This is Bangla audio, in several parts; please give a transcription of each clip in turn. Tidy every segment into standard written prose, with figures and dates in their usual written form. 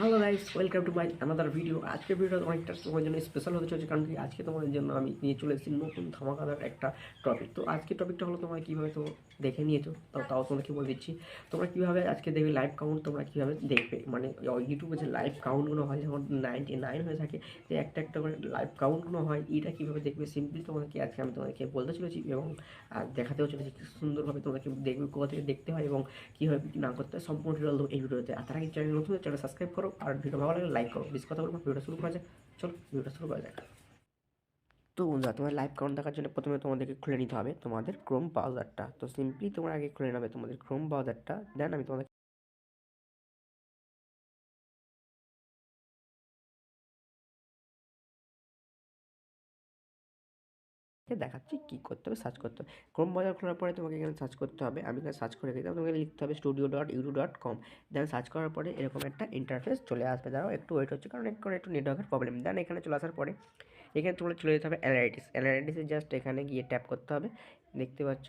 Hello guys, welcome to my another video. আজকের ভিডিওটা অনেকটা তোমার জন্য স্পেশাল হতে চলেছে, কারণ কি আজকে তোমাদের জন্য আমি নিয়ে চলে এসেছি নতুন ধামাকাদার একটা টপিক। তো আজকের টপিকটা হলো তোমরা কীভাবে তো দেখে নিয়েছো, তাও তোমাকে বলে দিচ্ছি তোমরা কীভাবে আজকে দেখবে লাইভ কাউন্ট তোমরা কীভাবে দেখবে। মানে ইউটিউবে যে লাইভ কাউন্টগুলো হয় যেমন 99 হয়ে থাকে, যে একটা করে লাইভ কাউন্টগুলো হয়, এটা কীভাবে দেখবে সিম্পলি তোমাদেরকে আজকে আমি তোমাদেরকে বলতে চলেছি এবং দেখাতেও চলেছি কি সুন্দরভাবে তোমাদেরকে দেখবে, কোথা থেকে দেখতে হয় এবং কীভাবে কী না করতে হয় সম্পূর্ণ ডিটেল এই ভিডিওতে। আর তার আগে চ্যানেল নতুন চ্যানেল সাবস্ক্রাইব করো, আর ভিডিও ভালো লাগলে লাইক করো। বেশি কথা বলবো, ভিডিওটা শুরু করা যাক। চলো ভিডিওটা শুরু করা যাক। তো বন্ধুরা, তোমার লাইভ কাউন্ট দেখার জন্য প্রথমে তোমাদেরকে খুলে নিতে হবে তোমাদের ক্রোম ব্রাউজারটা। তো সিম্পলি তোমরা আগে খুলে নেবে তোমাদের ক্রোম ব্রাউজারটা, দেন আমি তোমাদের দেখাচ্ছি কী করতে হবে, সার্চ করতে হবে। ক্রোম ব্রাউজার খোলার পরে তোমাকে এখানে সার্চ করতে হবে। আমি এখানে সার্চ করে রেখেছিলাম, তোমাকে লিখতে হবে studio.youtube.com। দেন সার্চ করার পরে এরকম একটা ইন্টারফেস চলে আসবে। দাঁড়াও একটু ওয়েট হচ্ছে, কারণ একটু নেটওয়ার্কের প্রবলেম। দেন এখানে চলে আসার পরে এখানে তোমরা চলে যেতে হবে অ্যানালাইটিসে। জাস্ট এখানে গিয়ে ট্যাপ করতে হবে। দেখতে পাচ্ছ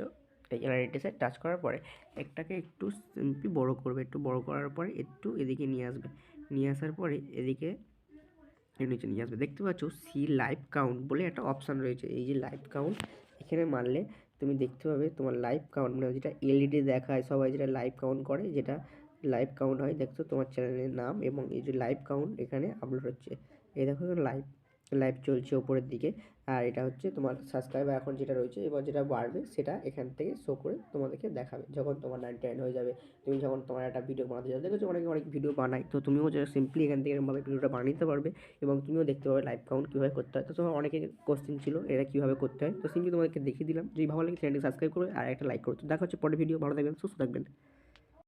এই অ্যানালাইটিসে টাচ করার পরে একটাকে একটু সিম্পলি বড় করবে। একটু বড় করার পরে একটু এদিকে নিয়ে আসবে। নিয়ে আসার পরে এদিকে নিচে নিয়ে আসবে। দেখতে পাচ্ছ সি লাইভ কাউন্ট বলে একটা অপশান রয়েছে। এই যে লাইভ কাউন্ট, এখানে মারলে তুমি দেখতে পাবে তোমার লাইভ কাউন্ট, মানে যেটা এলইডি দেখায় সবাই যেটা লাইভ কাউন্ট করে, যেটা লাইভ কাউন্ট হয়। দেখছো তোমার চ্যানেলের নাম এবং এই যে লাইভ কাউন্ট এখানে আপলোড হচ্ছে। এই দেখো লাইভ লাইভ চলছে ওপরের দিকে। আর এটা হচ্ছে তোমার সাবস্ক্রাইবার এখন যেটা রয়েছে, এবার যেটা বাড়বে সেটা এখান থেকে শো করে তোমাদেরকে দেখাবে যখন তোমার 99 হয়ে যাবে। তুমি যখন তোমার একটা ভিডিও বানাতে যাবে, দেখেছো অনেক ভিডিও বানাই, তো তুমিও যে সিম্পলি এখান থেকে এরকমভাবে ভিডিওটা বানিয়ে পারবে এবং তুমিও দেখতে পাবে লাইভ কাউন্ট কীভাবে করতে হয়। তো তোমার অনেকের কোশ্চেন ছিল এটা কীভাবে করতে হয়, তো সিম্পলি তোমাদেরকে দেখিয়ে দিলাম। যদি ভালো লাগে চ্যানেলটি সাবস্ক্রাইব করবে আর একটা লাইক করো। তো দেখা হচ্ছে পরের ভিডিও। ভালো থাকবেন, সুস্থ থাকবেন।